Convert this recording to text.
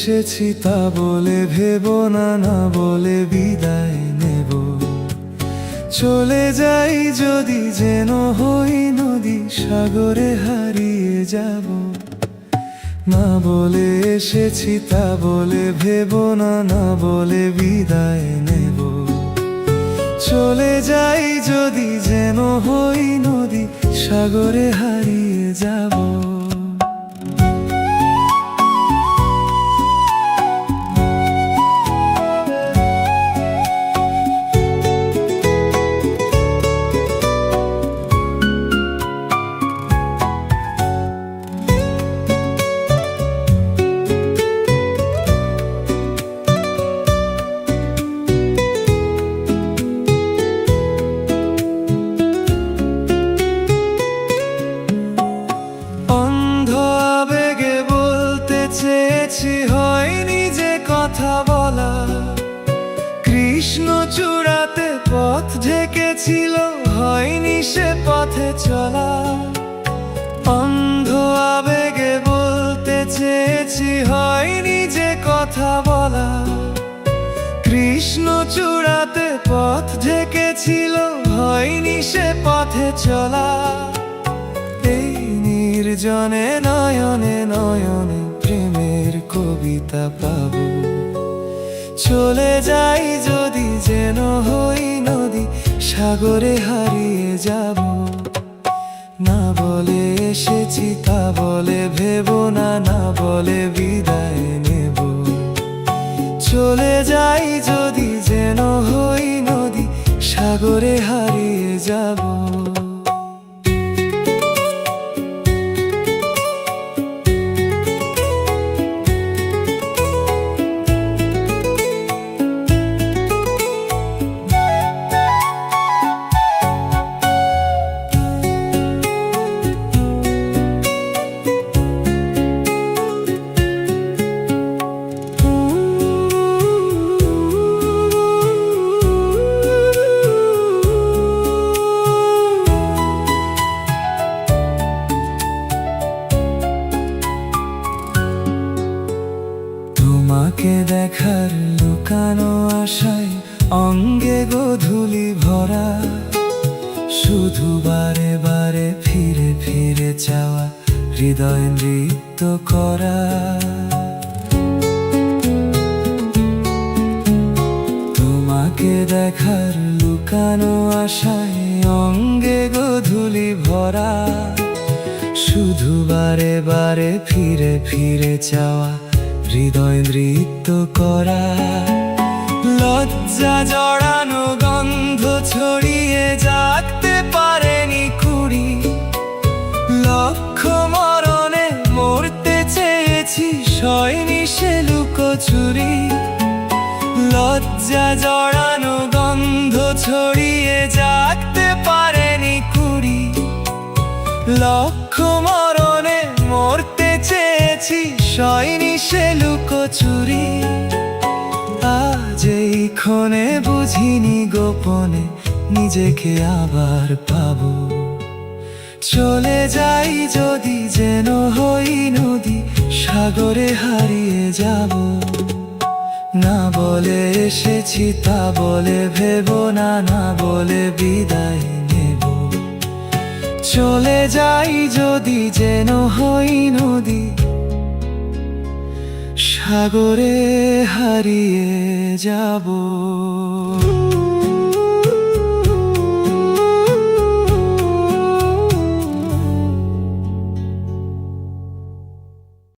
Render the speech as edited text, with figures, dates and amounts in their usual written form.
এসেছি তা বলে ভেবো না, না বলে বিদায় নেব। চলে যাই যদি যেন হই নদী, সাগরে হারিয়ে যাব। না বলে এসেছি তা বলে ভেবো না, না বলে বিদায় নেব। চলে যাই যদি যেন হই নদী, সাগরে হারিয়ে যাব। চেয়েছি হয়নি যে কথা বলা, কৃষ্ণচূড়াতে পথ ঢেকেছিল হয়নি সে পথে চলা। অন্ধ আবেগে বলতে চেয়েছি হয়নি যে কথা বলা, কৃষ্ণচূড়াতে পথ ঢেকেছিল হয়নি সে পথে চলা। এই নির্জনে নয়নে নয়নে প্রেমের কবিতা পাবো। চলে যাই যদি যেন হই নদী, সাগরে হারিয়ে যাব। না বলে এসেছি তা বলে ভেবো না, না বলে বিদায় নেব। চলে যাই যদি যেন হই নদী, সাগরে হারিয়ে যাব। তোমাকে দেখার লুকানো আশায় অঙ্গে গোধূলি ভরা, শুধু বারে বারে ফিরে ফিরে চাওয়া, হৃদয় নৃত্য করা। তোমাকে দেখার লুকানো আশায় অঙ্গে গোধূলি ভরা, শুধু বারে বারে ফিরে ফিরে চাওয়া, হৃদয় নৃত্য করা। লজ্জা জড়ানো গন্ধ ছড়িয়ে জাগতে পারেনি কুড়ি, লক্ষ মরণে মরতে চেয়েছি সয়নি সে লুকোচুরি। লজ্জা জড়ানো গন্ধ ছড়িয়ে জাগতে পারেনি কুড়ি, লক্ষ মরণে মরতে চেয়েছি সয়নি সে লুকোচুরি। আজ এই ক্ষণে বুঝিনি গোপনে নিজেকে আবার পাবো। চলে যাই যদি যেন হই নদী, সাগরে হারিয়ে যাব। না বলে এসেছি তা বলে ভেবো না, না বলে বিদায় নেব। চলে যাই যদি যেন হই নদী, সাগরে হারিয়ে যাব।